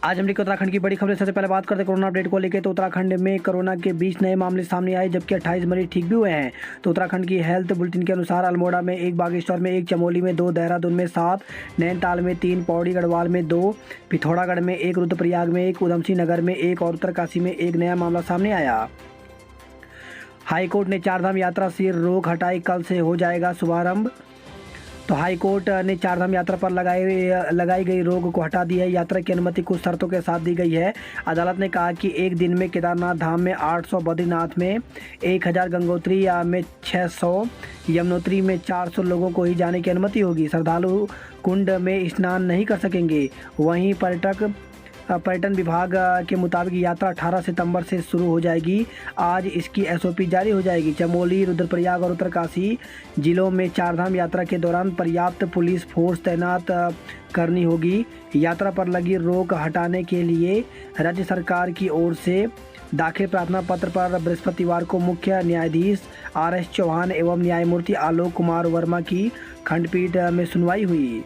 आज हम देखिए उत्तराखंड की बड़ी खबरें। सबसे पहले बात करते हैं कोरोना अपडेट को लेकर। तो उत्तराखंड में कोरोना के 20 नए मामले सामने आए, जबकि 28 मरीज ठीक भी हुए हैं। तो उत्तराखंड की हेल्थ बुलेटिन के अनुसार अल्मोड़ा में 1, बागेश्वर में 1, चमोली में 2, देहरादून में 7, नैनीताल में 3, पौड़ी गढ़वाल में 2, पिथौरागढ़ में 1, रुद्रप्रयाग में 1, उधमसिंह नगर में 1 और उत्तरकाशी में 1 नया मामला सामने आया। हाईकोर्ट ने चारधाम यात्रा से रोक हटाई, कल से हो जाएगा शुभारंभ। तो हाईकोर्ट ने चारधाम यात्रा पर लगाई गई रोक को हटा दी है। यात्रा की अनुमति कुछ शर्तों के साथ दी गई है। अदालत ने कहा कि एक दिन में केदारनाथ धाम में 800, बद्रीनाथ में 1000, गंगोत्री में 600, यमुनोत्री में 400 लोगों को ही जाने की अनुमति होगी। श्रद्धालु कुंड में स्नान नहीं कर सकेंगे। वहीं पर्यटन विभाग के मुताबिक यात्रा 18 सितंबर से शुरू हो जाएगी। आज इसकी एसओपी जारी हो जाएगी। चमोली, रुद्रप्रयाग और उत्तरकाशी जिलों में चारधाम यात्रा के दौरान पर्याप्त पुलिस फोर्स तैनात करनी होगी। यात्रा पर लगी रोक हटाने के लिए राज्य सरकार की ओर से दाखिल प्रार्थना पत्र पर बृहस्पतिवार को मुख्य न्यायाधीश RS चौहान एवं न्यायमूर्ति आलोक कुमार वर्मा की खंडपीठ में सुनवाई हुई।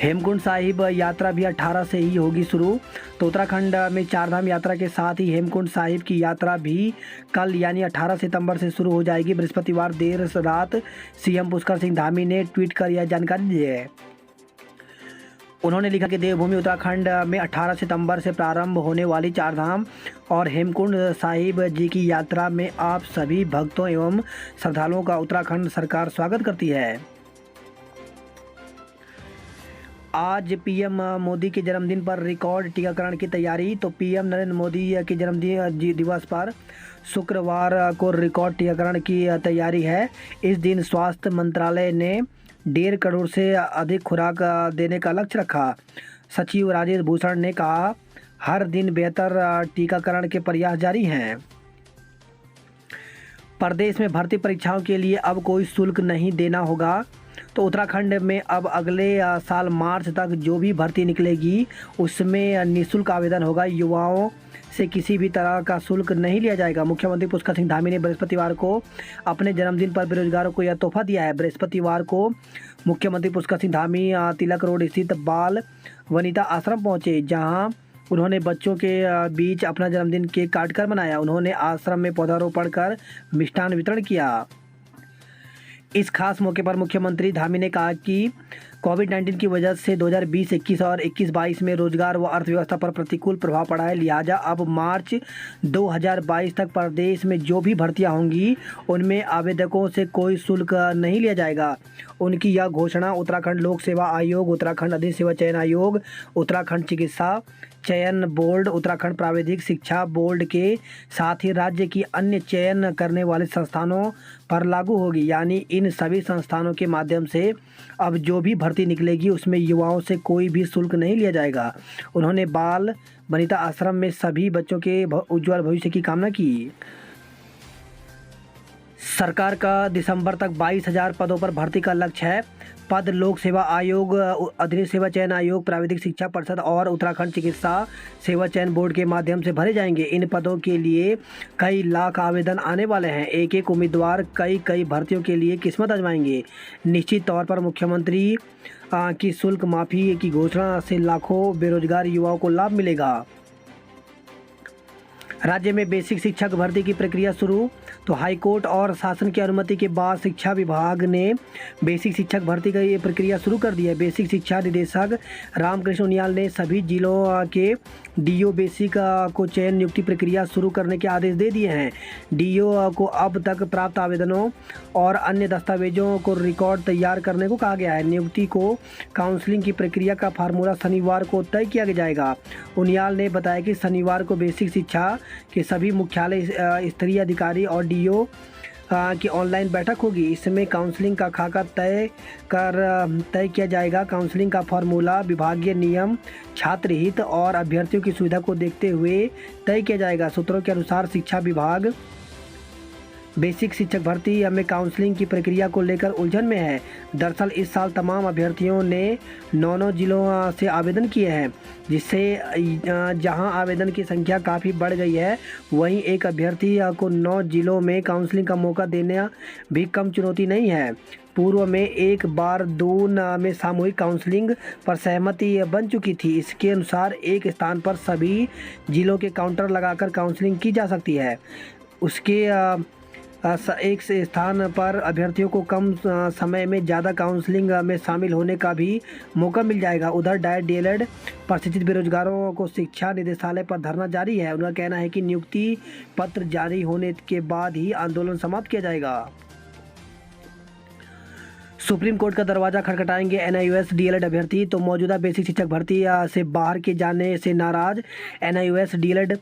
हेमकुंड साहिब यात्रा भी 18 से ही होगी शुरू। तो उत्तराखंड में चारधाम यात्रा के साथ ही हेमकुंड साहिब की यात्रा भी कल यानी 18 सितंबर से शुरू हो जाएगी। बृहस्पतिवार देर रात CM पुष्कर सिंह धामी ने ट्वीट कर यह जानकारी दी है। उन्होंने लिखा कि देवभूमि उत्तराखंड में 18 सितंबर से प्रारंभ होने वाली चारधाम और हेमकुंड साहिब जी की यात्रा में आप सभी भक्तों एवं श्रद्धालुओं का उत्तराखंड सरकार स्वागत करती है। आज PM मोदी के जन्मदिन पर रिकॉर्ड टीकाकरण की तैयारी। तो PM नरेंद्र मोदी के जन्मदिन दिवस पर शुक्रवार को रिकॉर्ड टीकाकरण की तैयारी है। इस दिन स्वास्थ्य मंत्रालय ने 1.5 करोड़ से अधिक खुराक देने का लक्ष्य रखा। सचिव राजेश भूषण ने कहा, हर दिन बेहतर टीकाकरण के प्रयास जारी हैं। प्रदेश में भर्ती परीक्षाओं के लिए अब कोई शुल्क नहीं देना होगा। तो उत्तराखंड में अब अगले साल मार्च तक जो भी भर्ती निकलेगी उसमें निःशुल्क आवेदन होगा। युवाओं से किसी भी तरह का शुल्क नहीं लिया जाएगा। मुख्यमंत्री पुष्कर सिंह धामी ने बृहस्पतिवार को अपने जन्मदिन पर बेरोजगारों को यह तोहफा दिया है। बृहस्पतिवार को मुख्यमंत्री पुष्कर सिंह धामी तिलक रोड स्थित बाल वनिता आश्रम पहुंचे, जहां उन्होंने बच्चों के बीच अपना जन्मदिन केक काटकर मनाया। उन्होंने आश्रम में पौधारोपण कर मिष्ठान वितरण किया। इस खास मौके पर मुख्यमंत्री धामी ने कहा कि कोविड-19 की वजह से 2020-21 और 21-22 में रोजगार व अर्थव्यवस्था पर प्रतिकूल प्रभाव पड़ा है। लिहाजा अब मार्च 2022 तक प्रदेश में जो भी भर्तियां होंगी उनमें आवेदकों से कोई शुल्क नहीं लिया जाएगा। उनकी यह घोषणा उत्तराखंड लोक सेवा आयोग, उत्तराखंड अधिक सेवा चयन आयोग, उत्तराखंड चिकित्सा चयन बोर्ड, उत्तराखंड प्राविधिक शिक्षा बोर्ड के साथ ही राज्य की अन्य चयन करने वाले संस्थानों पर लागू होगी। यानी इन सभी संस्थानों के माध्यम से अब जो भी भर्ती निकलेगी उसमें युवाओं से कोई भी शुल्क नहीं लिया जाएगा। उन्होंने बाल वनिता आश्रम में सभी बच्चों के उज्जवल भविष्य की कामना की। सरकार का दिसंबर तक 22,000 पदों पर भर्ती का लक्ष्य है। पद लोक सेवा आयोग, अधिक सेवा चयन आयोग, प्राविधिक शिक्षा परिषद और उत्तराखंड चिकित्सा सेवा चयन बोर्ड के माध्यम से भरे जाएंगे। इन पदों के लिए कई लाख आवेदन आने वाले हैं। एक एक उम्मीदवार कई भर्तियों के लिए किस्मत आजमाएंगे। निश्चित तौर पर मुख्यमंत्री की शुल्क माफ़ी की घोषणा से लाखों बेरोजगार युवाओं को लाभ मिलेगा। राज्य में बेसिक शिक्षक भर्ती की प्रक्रिया शुरू। तो हाईकोर्ट और शासन की अनुमति के बाद शिक्षा विभाग ने बेसिक शिक्षक भर्ती की प्रक्रिया शुरू कर दी है। बेसिक शिक्षा निदेशक रामकृष्ण उनियाल ने सभी जिलों के DO बेसिक को चयन नियुक्ति प्रक्रिया शुरू करने के आदेश दे दिए हैं। DO को अब तक प्राप्त आवेदनों और अन्य दस्तावेजों को रिकॉर्ड तैयार करने को कहा गया है। नियुक्ति को काउंसलिंग की प्रक्रिया का फार्मूला शनिवार को तय किया जाएगा। उनियाल ने बताया कि शनिवार को बेसिक शिक्षा के सभी मुख्यालय स्तरीय अधिकारी और DO की ऑनलाइन बैठक होगी। इसमें काउंसलिंग का खाका तय किया जाएगा। काउंसलिंग का फार्मूला विभागीय नियम, छात्र हित और अभ्यर्थियों की सुविधा को देखते हुए तय किया जाएगा। सूत्रों के अनुसार शिक्षा विभाग बेसिक शिक्षक भर्ती में काउंसलिंग की प्रक्रिया को लेकर उलझन में है। दरअसल इस साल तमाम अभ्यर्थियों ने 9 जिलों से आवेदन किए हैं, जिससे जहां आवेदन की संख्या काफ़ी बढ़ गई है, वहीं एक अभ्यर्थी को 9 जिलों में काउंसलिंग का मौका देना भी कम चुनौती नहीं है। पूर्व में एक बार दून में सामूहिक काउंसलिंग पर सहमति बन चुकी थी। इसके अनुसार एक स्थान पर सभी जिलों के काउंटर लगाकर काउंसलिंग की जा सकती है। उसके एक से स्थान पर अभ्यर्थियों को कम समय में ज़्यादा काउंसलिंग में शामिल होने का भी मौका मिल जाएगा। उधर डाइट डीएलएड प्रशिक्षित बेरोजगारों को शिक्षा निदेशालय पर धरना जारी है। उनका कहना है कि नियुक्ति पत्र जारी होने के बाद ही आंदोलन समाप्त किया जाएगा। सुप्रीम कोर्ट का दरवाजा खटखटाएंगे एनआईओएस डीएलएड अभ्यर्थी। तो मौजूदा बेसिक शिक्षक भर्ती से बाहर के जाने से नाराज एनआईओएस डीएलएड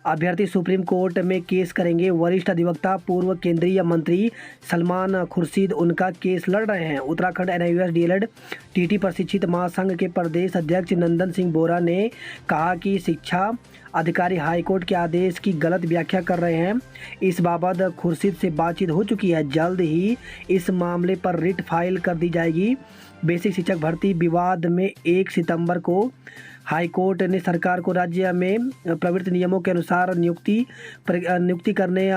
अभ्यर्थी सुप्रीम कोर्ट में केस करेंगे। वरिष्ठ अधिवक्ता पूर्व केंद्रीय मंत्री सलमान खुर्शीद उनका केस लड़ रहे हैं। उत्तराखंड एनआईओएस डीएलएड टीटी प्रशिक्षित महासंघ के प्रदेश अध्यक्ष नंदन सिंह बोरा ने कहा कि शिक्षा अधिकारी हाईकोर्ट के आदेश की गलत व्याख्या कर रहे हैं। इस बाबत खुर्शीद से बातचीत हो चुकी है। जल्द ही इस मामले पर रिट फाइल कर दी जाएगी। बेसिक शिक्षक भर्ती विवाद में 1 सितंबर को हाईकोर्ट ने सरकार को राज्य में प्रवृत्त नियमों के अनुसार नियुक्ति करने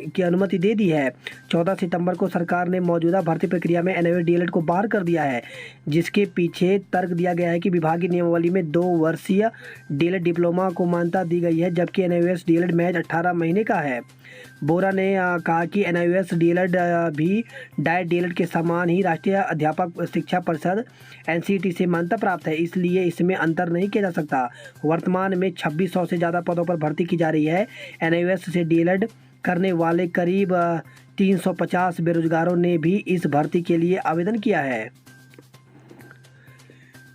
की अनुमति दे दी है। 14 सितंबर को सरकार ने मौजूदा भर्ती प्रक्रिया में एनआईओएस डीएलएड को बाहर कर दिया है, जिसके पीछे तर्क दिया गया है कि विभागीय नियमावली में 2 वर्षीय डीएलएड डिप्लोमा को मान्यता दी गई है, जबकि एनआईओएस डीएलएड महज 18 महीने का है। बोरा ने कहा कि एनआईओएस डीएलएड भी डाइट डीएलएड के समान ही राष्ट्रीय अध्यापक शिक्षा परिषद एनसीईटी से मान्यता प्राप्त है, इसलिए इसमें अंतर नहीं किया जा सकता। वर्तमान में 2600 से ज़्यादा पदों पर भर्ती की जा रही है। एनआईओएस से डीएलएड करने वाले करीब 350 बेरोजगारों ने भी इस भर्ती के लिए आवेदन किया है।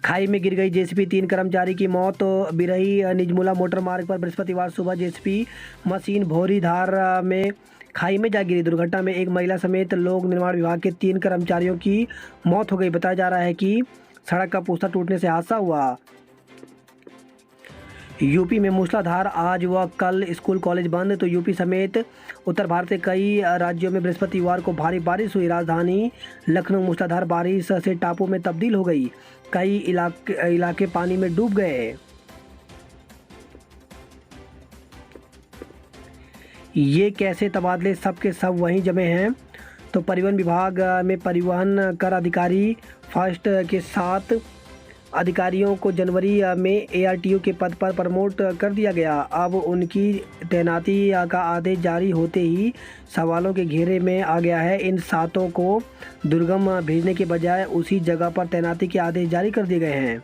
खाई में गिर गई जेसीबी, 3 कर्मचारी की मौत। तो बिरही निजमुला मोटर मार्ग पर बृहस्पतिवार सुबह जेसीबी मशीन भौरीधार में खाई में जा गिरी। दुर्घटना में एक महिला समेत लोक निर्माण विभाग के 3 कर्मचारियों की मौत हो गई। बताया जा रहा है कि सड़क का पोस्टर टूटने से हादसा हुआ। यूपी में मूसलाधार, आज व कल स्कूल कॉलेज बंद। तो यूपी समेत उत्तर भारत के कई राज्यों में बृहस्पतिवार को भारी बारिश हुई। राजधानी लखनऊ मूसलाधार बारिश से टापू में तब्दील हो गई। कई इलाके पानी में डूब गए। ये कैसे तबादले सब के सब वहीं जमे हैं। तो परिवहन विभाग में परिवहन कर अधिकारी फर्स्ट के 7 अधिकारियों को जनवरी में एआरटीओ के पद पर प्रमोट कर दिया गया। अब उनकी तैनाती का आदेश जारी होते ही सवालों के घेरे में आ गया है। इन 7 को दुर्गम भेजने के बजाय उसी जगह पर तैनाती के आदेश जारी कर दिए गए हैं।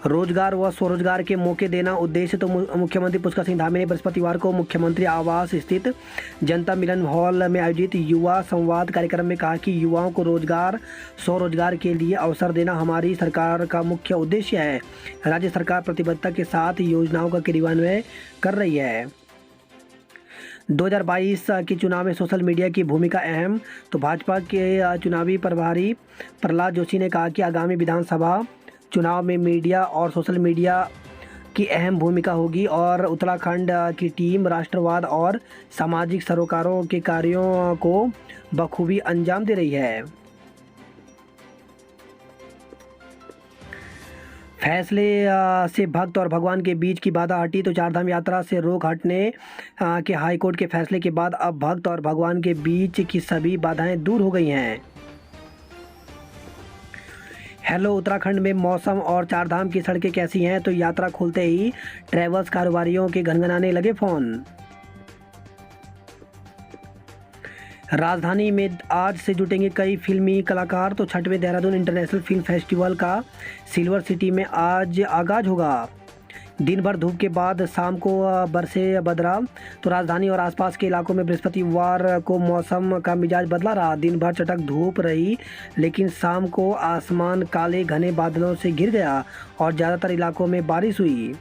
रोजगार व स्वरोजगार के मौके देना उद्देश्य। तो मुख्यमंत्री पुष्कर सिंह धामी ने बृहस्पतिवार को मुख्यमंत्री आवास स्थित जनता मिलन हॉल में आयोजित युवा संवाद कार्यक्रम में कहा कि युवाओं को रोजगार स्वरोजगार के लिए अवसर देना हमारी सरकार का मुख्य उद्देश्य है। राज्य सरकार प्रतिबद्धता के साथ योजनाओं का क्रियान्वयन कर रही है। 2022 के चुनाव में सोशल मीडिया की भूमिका अहम। तो भाजपा के चुनावी प्रभारी प्रहलाद जोशी ने कहा कि आगामी विधानसभा चुनाव में मीडिया और सोशल मीडिया की अहम भूमिका होगी और उत्तराखंड की टीम राष्ट्रवाद और सामाजिक सरोकारों के कार्यों को बखूबी अंजाम दे रही है। फैसले से भक्त और भगवान के बीच की बाधा हटी। तो चारधाम यात्रा से रोक हटने के हाईकोर्ट के फैसले के बाद अब भक्त और भगवान के बीच की सभी बाधाएं दूर हो गई हैं। हेलो, उत्तराखंड में मौसम और चारधाम की सड़कें कैसी हैं। तो यात्रा खुलते ही ट्रैवल्स कारोबारियों के घनघनाने लगे फ़ोन। राजधानी में आज से जुटेंगे कई फिल्मी कलाकार। तो 6वें देहरादून इंटरनेशनल फिल्म फेस्टिवल का सिल्वर सिटी में आज आगाज होगा। दिन भर धूप के बाद शाम को बरसे बदरा। तो राजधानी और आसपास के इलाकों में बृहस्पतिवार को मौसम का मिजाज बदला रहा। दिन भर चटक धूप रही, लेकिन शाम को आसमान काले घने बादलों से घिर गया और ज़्यादातर इलाकों में बारिश हुई।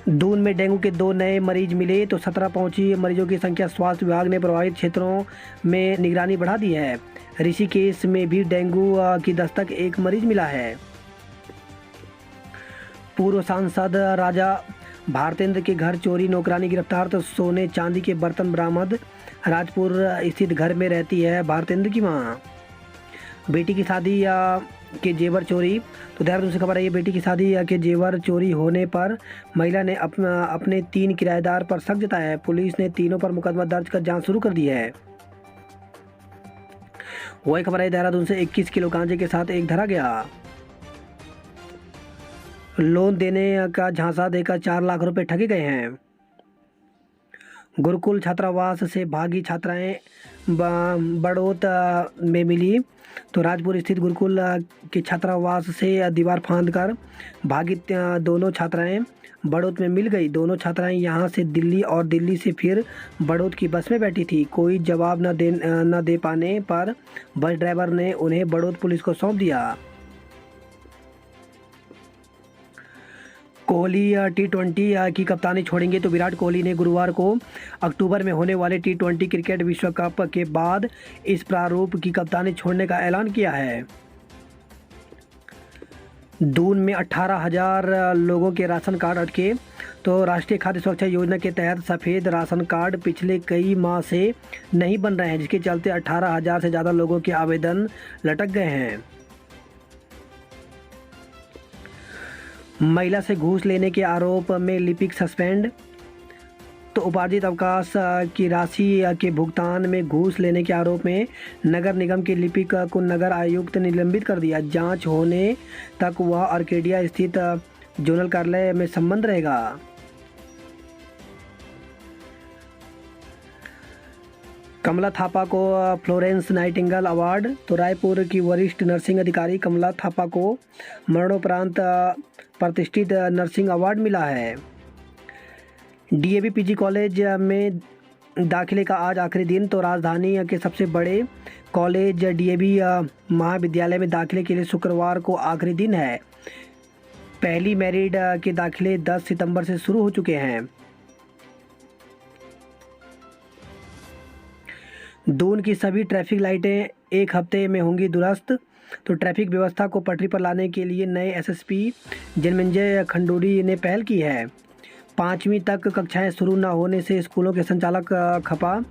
दून में डेंगू के 2 नए मरीज मिले। तो 17 पहुंची मरीजों की संख्या। स्वास्थ्य विभाग ने प्रभावित क्षेत्रों में निगरानी बढ़ा दी है। ऋषिकेश में भी डेंगू की दस्तक 1 मरीज मिला है। पूर्व सांसद राजा भारतेंद्र के घर चोरी नौकरानी गिरफ्तार, तो सोने चांदी के बर्तन बरामद। राजपुर स्थित घर में रहती है भारतेंद्र की मां। बेटी की शादी के जेवर चोरी, तो देहरादून से खबर आई है। बेटी की शादी के जेवर चोरी होने पर महिला ने अपने 3 किराएदार पर शक जताया है। पुलिस ने तीनों पर मुकदमा दर्ज कर जांच शुरू कर दी है। वही खबर आई देहरादून से, 21 किलो गांजे के साथ एक धरा गया। लोन देने का झांसा देकर 4 लाख रुपए ठगे गए हैं। गुरुकुल छात्रावास से भागी छात्राएं बड़ौत में मिली, तो राजपुर स्थित गुरुकुल के छात्रावास से दीवार फांदकर भागी दोनों छात्राएं बड़ौत में मिल गई। दोनों छात्राएं यहां से दिल्ली और दिल्ली से फिर बड़ौत की बस में बैठी थी। कोई जवाब न दे पाने पर बस ड्राइवर ने उन्हें बड़ौत पुलिस को सौंप दिया। कोहली T20 की कप्तानी छोड़ेंगे, तो विराट कोहली ने गुरुवार को अक्टूबर में होने वाले T20 क्रिकेट विश्व कप के बाद इस प्रारूप की कप्तानी छोड़ने का ऐलान किया है। दून में 18,000 लोगों के राशन कार्ड अटके, तो राष्ट्रीय खाद्य सुरक्षा योजना के तहत सफ़ेद राशन कार्ड पिछले कई माह से नहीं बन रहे हैं, जिसके चलते 18,000 से ज़्यादा लोगों के आवेदन लटक गए हैं। महिला से घूस लेने के आरोप में लिपिक सस्पेंड, तो उपार्जित अवकाश की राशि के भुगतान में घूस लेने के आरोप में नगर निगम के लिपिक को नगर आयुक्त ने निलंबित कर दिया। जांच होने तक वह आर्केडिया स्थित जोनल कार्यालय में संबंध रहेगा। कमला थापा को फ्लोरेंस नाइटिंगेल अवार्ड, तो रायपुर की वरिष्ठ नर्सिंग अधिकारी कमला थापा को मरणोपरांत प्रतिष्ठित नर्सिंग अवार्ड मिला है। डीएवी पीजी कॉलेज में दाखिले का आज आखिरी दिन, तो राजधानी के सबसे बड़े कॉलेज डीएवी महाविद्यालय में दाखिले के लिए शुक्रवार को आखिरी दिन है। पहली मेरिट के दाखिले 10 सितंबर से शुरू हो चुके हैं। दून की सभी ट्रैफिक लाइटें एक हफ्ते में होंगी दुरुस्त, तो ट्रैफिक व्यवस्था को पटरी पर लाने के लिए नए एसएसपी जन्मेजय खंडूरी ने पहल की है। 5वीं तक कक्षाएं शुरू न होने से स्कूलों के संचालक खपा,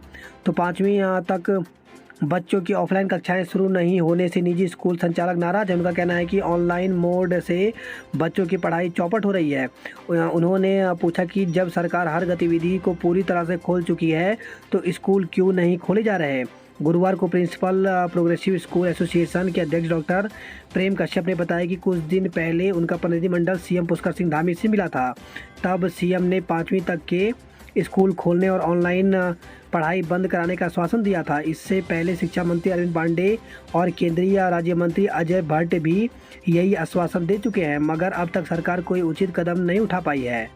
तो 5वीं तक बच्चों की ऑफलाइन कक्षाएं शुरू नहीं होने से निजी स्कूल संचालक नाराज हैं। उनका कहना है कि ऑनलाइन मोड से बच्चों की पढ़ाई चौपट हो रही है। उन्होंने पूछा कि जब सरकार हर गतिविधि को पूरी तरह से खोल चुकी है तो स्कूल क्यों नहीं खोले जा रहे। गुरुवार को प्रिंसिपल प्रोग्रेसिव स्कूल एसोसिएशन के अध्यक्ष डॉक्टर प्रेम कश्यप ने बताया कि कुछ दिन पहले उनका प्रतिनिधिमंडल सीएम पुष्कर सिंह धामी से मिला था। तब सीएम ने 5वीं तक के स्कूल खोलने और ऑनलाइन पढ़ाई बंद कराने का आश्वासन दिया था। इससे पहले शिक्षा मंत्री अरविंद पांडे और केंद्रीय राज्य मंत्री अजय भट्ट भी यही आश्वासन दे चुके हैं, मगर अब तक सरकार कोई उचित कदम नहीं उठा पाई है।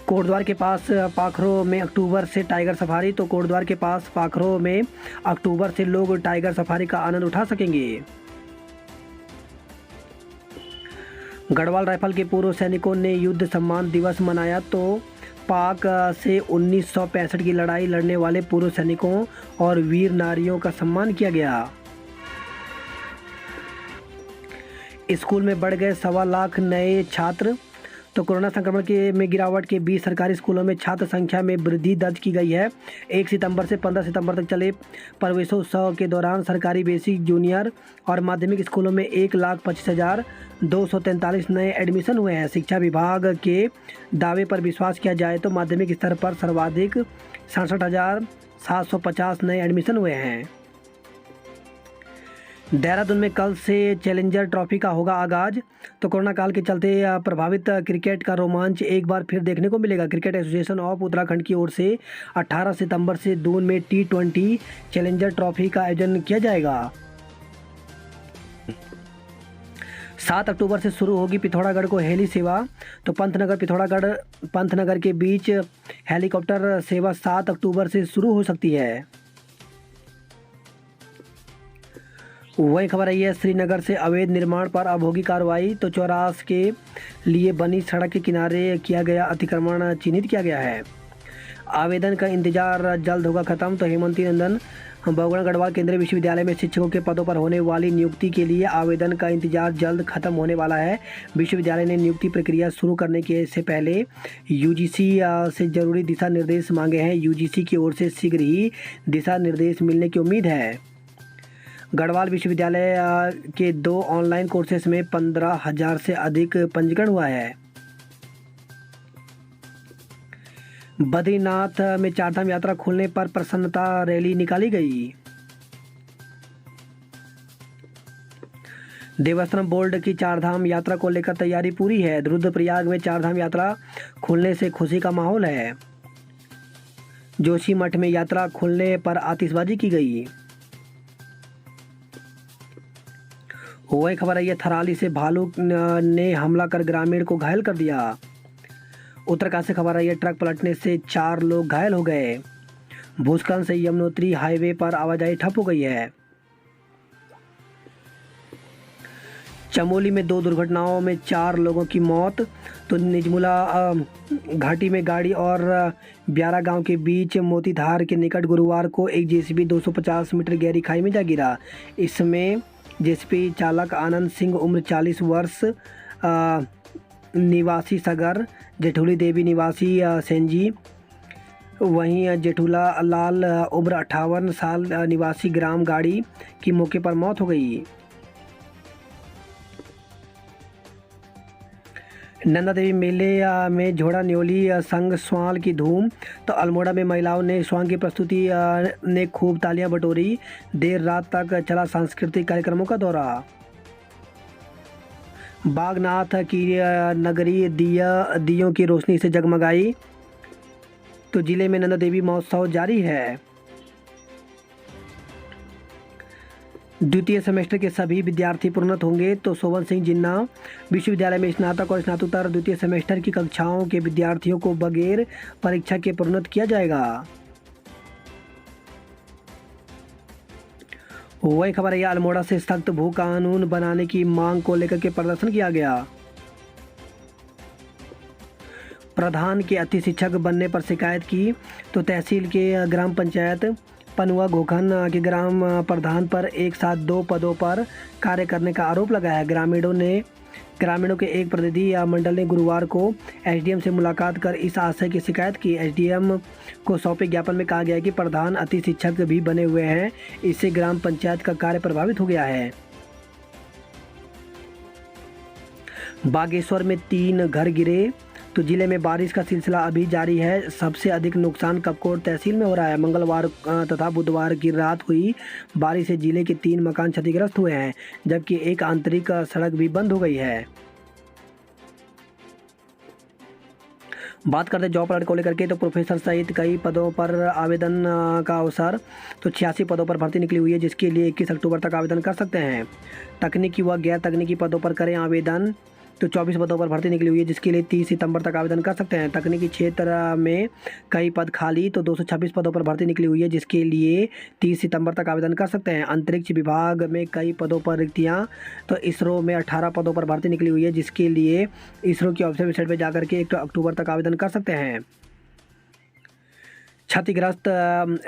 कोटद्वार के पास पाखरो में अक्टूबर से टाइगर सफारी, तो कोटद्वार के पास पाखरो में अक्टूबर से लोग टाइगर सफारी का आनंद उठा सकेंगे। गढ़वाल राइफल के पूर्व सैनिकों ने युद्ध सम्मान दिवस मनाया, तो पाक से 1965 की लड़ाई लड़ने वाले पूर्व सैनिकों और वीर नारियों का सम्मान किया गया। स्कूल में बढ़ गए 1.25 लाख नए छात्र, तो कोरोना संक्रमण में गिरावट के बीच सरकारी स्कूलों में छात्र संख्या में वृद्धि दर्ज की गई है। 1 सितंबर से 15 सितंबर तक चले प्रवेशोत्सव के दौरान सरकारी बेसिक, जूनियर और माध्यमिक स्कूलों में 1,25,243 नए एडमिशन हुए हैं। शिक्षा विभाग के दावे पर विश्वास किया जाए तो माध्यमिक स्तर पर सर्वाधिक 67,750 नए एडमिशन हुए हैं। देहरादून में कल से चैलेंजर ट्रॉफी का होगा आगाज, तो कोरोना काल के चलते प्रभावित क्रिकेट का रोमांच एक बार फिर देखने को मिलेगा। क्रिकेट एसोसिएशन ऑफ उत्तराखंड की ओर से 18 सितंबर से दून में T20 चैलेंजर ट्रॉफी का आयोजन किया जाएगा। 7 अक्टूबर से शुरू होगी पिथौरागढ़ को हेली सेवा, तो पंतनगर के बीच हेलीकॉप्टर सेवा 7 अक्टूबर से शुरू हो सकती है। वही खबर आई है श्रीनगर से अवैध निर्माण पर अब होगी कार्रवाई, तो चौरास के लिए बनी सड़क के किनारे किया गया अतिक्रमण चिन्हित किया गया है। आवेदन का इंतजार जल्द होगा खत्म, तो हेमंत नंदन बहुगुणा गढ़वाल केंद्रीय विश्वविद्यालय में शिक्षकों के पदों पर होने वाली नियुक्ति के लिए आवेदन का इंतजार जल्द खत्म होने वाला है। विश्वविद्यालय ने नियुक्ति प्रक्रिया शुरू करने के से पहले यूजीसी से जरूरी दिशा निर्देश मांगे हैं। यूजीसी की ओर से शीघ्र ही दिशा निर्देश मिलने की उम्मीद है। गढ़वाल विश्वविद्यालय के 2 ऑनलाइन कोर्सेस में 15,000 से अधिक पंजीकरण हुआ है। बद्रीनाथ में चारधाम यात्रा खुलने पर प्रसन्नता रैली निकाली गई। देवस्थानम बोर्ड की चारधाम यात्रा को लेकर तैयारी पूरी है। रुद्रप्रयाग में चारधाम यात्रा खुलने से खुशी का माहौल है। जोशीमठ में यात्रा खुलने पर आतिशबाजी की गई। वही खबर है, थराली से भालू ने हमला कर ग्रामीण को घायल कर दिया। उत्तरकाशी से खबर है, ट्रक पलटने से 4 लोग घायल हो गए। भूस्खलन से यमुनोत्री हाईवे पर आवाजाही ठप हो गई है। चमोली में 2 दुर्घटनाओं में 4 लोगों की मौत। तो निजमुला घाटी में गाड़ी और ब्यारा गांव के बीच मोतीधार के निकट गुरुवार को एक जेसीबी 250 मीटर गहरी खाई में जा गिरा। इसमें जेसीबी चालक आनंद सिंह उम्र 40 वर्ष निवासी सगर, जेठुली देवी निवासी सेंजी, वहीं जेठुला लाल उम्र 58 साल निवासी ग्राम गाड़ी की मौके पर मौत हो गई। नंदा देवी मेले में झोड़ा न्योली संग स्वाल की धूम। तो अल्मोड़ा में महिलाओं ने स्वांग की प्रस्तुति ने खूब तालियां बटोरी। देर रात तक चला सांस्कृतिक कार्यक्रमों का दौरा। बागनाथ की नगरी दियों की रोशनी से जगमगाई। तो जिले में नंदा देवी महोत्सव जारी है। द्वितीय सेमेस्टर के सभी विद्यार्थी प्रोन्नत होंगे। तो सोवन सिंह जिन्ना विश्वविद्यालय में स्नातक और स्नातकोत्तर द्वितीय सेमेस्टर की कक्षाओं के विद्यार्थियों को बगैर परीक्षा के प्रोन्नत किया जाएगा। वही खबर है, अल्मोड़ा से सख्त भू कानून बनाने की मांग को लेकर के प्रदर्शन किया गया। प्रधान के अति शिक्षक बनने पर शिकायत की। तो तहसील के ग्राम पंचायत पनुआ घोखन के ग्राम प्रधान पर एक साथ 2 पदों पर कार्य करने का आरोप लगाया है। ग्रामीणों के एक प्रतिनिधि मंडल ने गुरुवार को एसडीएम से मुलाकात कर इस आशय की शिकायत की। एसडीएम को सौंपे ज्ञापन में कहा गया है कि प्रधान अति शिक्षक भी बने हुए हैं, इससे ग्राम पंचायत का कार्य प्रभावित हो गया है। बागेश्वर में 3 घर गिरे। तो जिले में बारिश का सिलसिला अभी जारी है। सबसे अधिक नुकसान कपकोट तहसील में हो रहा है। मंगलवार तथा बुधवार की रात हुई बारिश से जिले के 3 मकान क्षतिग्रस्त हुए हैं, जबकि एक आंतरिक सड़क भी बंद हो गई है। बात करते हैं जॉब अलर्ट को लेकर के। तो प्रोफेसर सहित कई पदों पर आवेदन का अवसर। तो 86 पदों पर भर्ती निकली हुई है, जिसके लिए 21 अक्टूबर तक आवेदन कर सकते हैं। तकनीकी व गैर तकनीकी पदों पर करें आवेदन। तो 24 पदों पर भर्ती निकली हुई है, जिसके लिए 30 सितंबर तक आवेदन कर सकते हैं। तकनीकी क्षेत्र में कई पद खाली। तो 226 पदों पर भर्ती निकली हुई है, जिसके लिए 30 सितंबर तक आवेदन कर सकते हैं। अंतरिक्ष विभाग में कई पदों पर रिक्तियाँ। तो इसरो में 18 पदों पर भर्ती निकली हुई है, जिसके लिए इसरो की ऑफिशियल वेबसाइट पर जाकर के 1 अक्टूबर तक आवेदन कर सकते हैं। क्षतिग्रस्त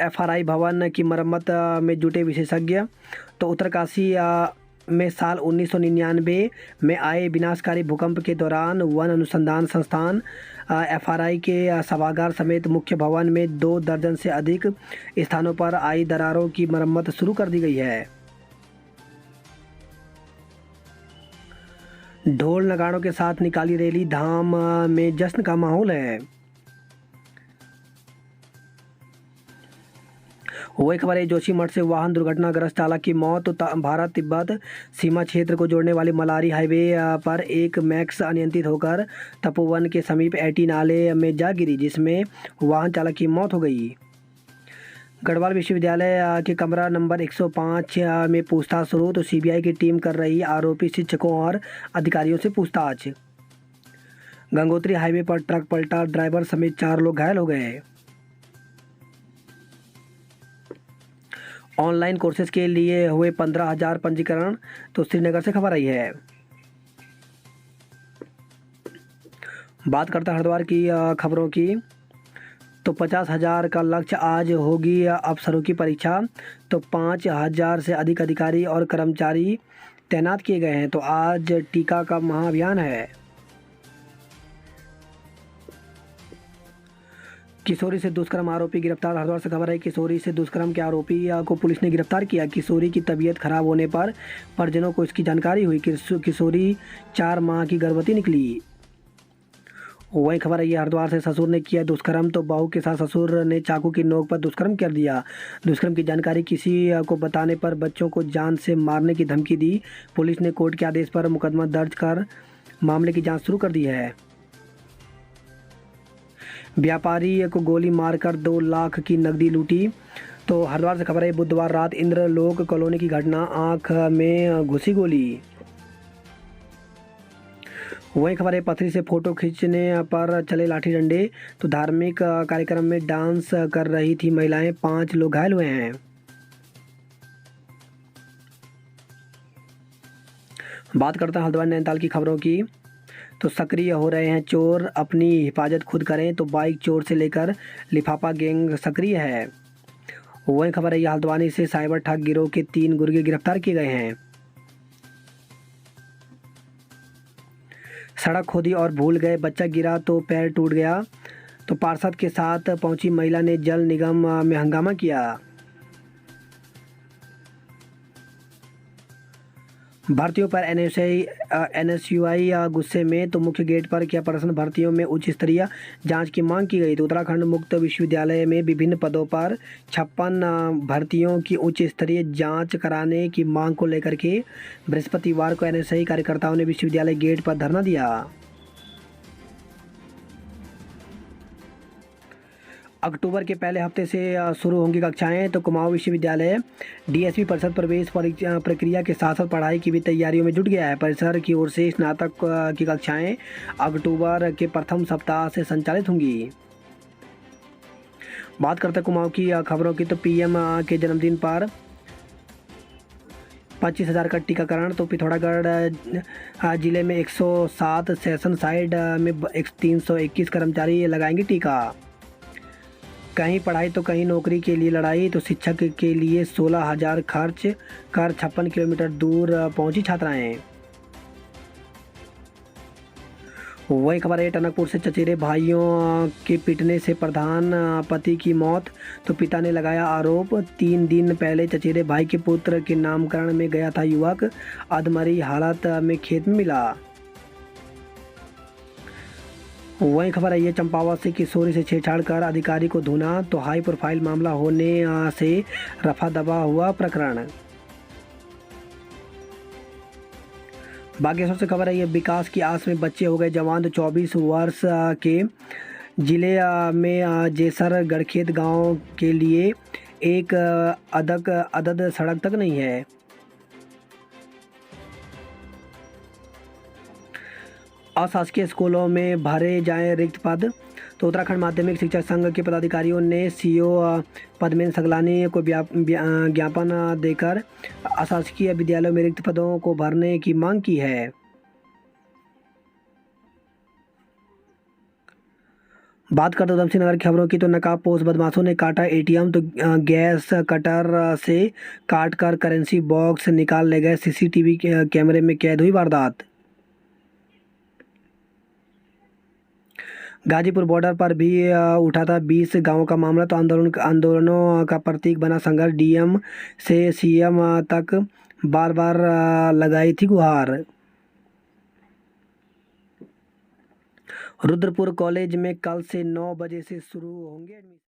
एफआरआई भवन की मरम्मत में जुटे विशेषज्ञ। तो उत्तरकाशी में साल 1999 में आए विनाशकारी भूकंप के दौरान वन अनुसंधान संस्थान एफआरआई के सभागार समेत मुख्य भवन में 2 दर्जन से अधिक स्थानों पर आई दरारों की मरम्मत शुरू कर दी गई है। ढोल नगाड़ों के साथ निकाली रैली। धाम में जश्न का माहौल है। वही खबर है, जोशीमठ से वाहन दुर्घटनाग्रस्त चालक की मौत। तो भारत तिब्बत सीमा क्षेत्र को जोड़ने वाले मलारी हाईवे पर एक मैक्स अनियंत्रित होकर तपोवन के समीप एटी नाले में जा गिरी, जिसमें वाहन चालक की मौत हो गई। गढ़वाल विश्वविद्यालय के कमरा नंबर 105 में पूछताछ शुरू। तो सीबीआई की टीम कर रही आरोपी शिक्षकों और अधिकारियों से पूछताछ। गंगोत्री हाईवे पर ट्रक पलटा, ड्राइवर समेत 4 लोग घायल हो गए। ऑनलाइन कोर्सेज के लिए हुए 15,000 पंजीकरण। तो श्रीनगर से खबर आई है। बात करते हैं हरिद्वार की खबरों की। तो 50,000 का लक्ष्य, आज होगी अफसरों की परीक्षा। तो 5,000 से अधिक अधिकारी और कर्मचारी तैनात किए गए हैं। तो आज टीका का महाअभियान है। किशोरी से दुष्कर्म आरोपी गिरफ्तार। हरिद्वार से खबर है, किशोरी से दुष्कर्म के आरोपी को पुलिस ने गिरफ्तार किया। किशोरी की तबीयत खराब होने पर परिजनों को इसकी जानकारी हुई। किशोरी 4 माह की गर्भवती निकली। वही खबर है, ये हरिद्वार से, ससुर ने किया दुष्कर्म। तो बहू के साथ ससुर ने चाकू की नोक पर दुष्कर्म कर दिया। दुष्कर्म की जानकारी किसी को बताने पर बच्चों को जान से मारने की धमकी दी। पुलिस ने कोर्ट के आदेश पर मुकदमा दर्ज कर मामले की जांच शुरू कर दी है। व्यापारी को गोली मारकर 2 लाख की नकदी लूटी। तो हरिद्वार से खबर है, बुधवार रात इंद्रलोक कॉलोनी की घटना, आंख में घुसी गोली। वही खबर है, पथरी से फोटो खींचने पर चले लाठी डंडे। तो धार्मिक कार्यक्रम में डांस कर रही थी महिलाएं, 5 लोग घायल हुए हैं। बात करते हैं हरिद्वार नैनीताल की खबरों की। तो सक्रिय हो रहे हैं चोर, अपनी हिफाजत खुद करें। तो बाइक चोर से लेकर लिफाफा गैंग सक्रिय है। वही खबर है, हल्द्वानी से साइबर ठग गिरोह के 3 गुर्गे गिरफ्तार किए गए हैं। सड़क खोदी और भूल गए, बच्चा गिरा तो पैर टूट गया। तो पार्षद के साथ पहुंची महिला ने जल निगम में हंगामा किया। भर्तियों पर एनएसयूआई गुस्से में। तो मुख्य गेट पर किया प्रदर्शन, भर्तियों में उच्च स्तरीय जांच की मांग की गई। तो उत्तराखंड मुक्त विश्वविद्यालय में विभिन्न पदों पर 56 भर्तियों की उच्च स्तरीय जांच कराने की मांग को लेकर के बृहस्पतिवार को एनएसयूआई कार्यकर्ताओं ने विश्वविद्यालय गेट पर धरना दिया। अक्टूबर के पहले हफ्ते से शुरू होंगी कक्षाएं। तो कुमाऊं विश्वविद्यालय डीएसपी परिषद प्रवेश प्रक्रिया के साथ साथ पढ़ाई की भी तैयारियों में जुट गया है। परिसर की ओर से स्नातक की कक्षाएं अक्टूबर के प्रथम सप्ताह से संचालित होंगी। बात करते हैं कुमाऊं की खबरों की। तो पीएम के जन्मदिन पर 25,000 का टीकाकरण। तो पिथौरागढ़ जिले में 107 सेशन साइड में 321 कर्मचारी लगाएंगे टीका। कहीं पढ़ाई तो कहीं नौकरी के लिए लड़ाई। तो शिक्षक के लिए 16,000 खर्च कर 56 किलोमीटर दूर पहुंची छात्राएं। वही खबर है, टनकपुर से चचेरे भाइयों के पिटने से प्रधान पति की मौत। तो पिता ने लगाया आरोप, 3 दिन पहले चचेरे भाई के पुत्र के नामकरण में गया था युवक, अधमरी हालत में खेत में मिला। वही खबर है, ये चंपावत से किशोरी से छेड़छाड़ कर अधिकारी को धुना। तो हाई प्रोफाइल मामला होने से रफा दफा हुआ प्रकरण। बागेश्वर से खबर है, ये विकास की आस में बच्चे हो गए जवान। तो 24 वर्ष के जिले में जेसर गढ़खेत गांव के लिए एक अदद सड़क तक नहीं है। अशासकीय स्कूलों में भरे जाएं रिक्त पद। तो उत्तराखंड माध्यमिक शिक्षक संघ के पदाधिकारियों ने सीओ पद्मेन सगलानी को ज्ञापन देकर अशासकीय विद्यालयों में रिक्त पदों को भरने की मांग की है। बात करते हैं उधमसिंह नगर की खबरों की। तो नकाबपोश बदमाशों ने काटा एटीएम। तो गैस कटर से काट कर करेंसी बॉक्स निकाल ले गए, सीसीटीवी कैमरे में कैद हुई वारदात। गाजीपुर बॉर्डर पर भी उठा था 20 गांवों का मामला। तो आंदोलनों का प्रतीक बना संघर्ष, डीएम से सीएम तक बार बार लगाई थी गुहार। रुद्रपुर कॉलेज में कल से 9 बजे से शुरू होंगे एडमिशन।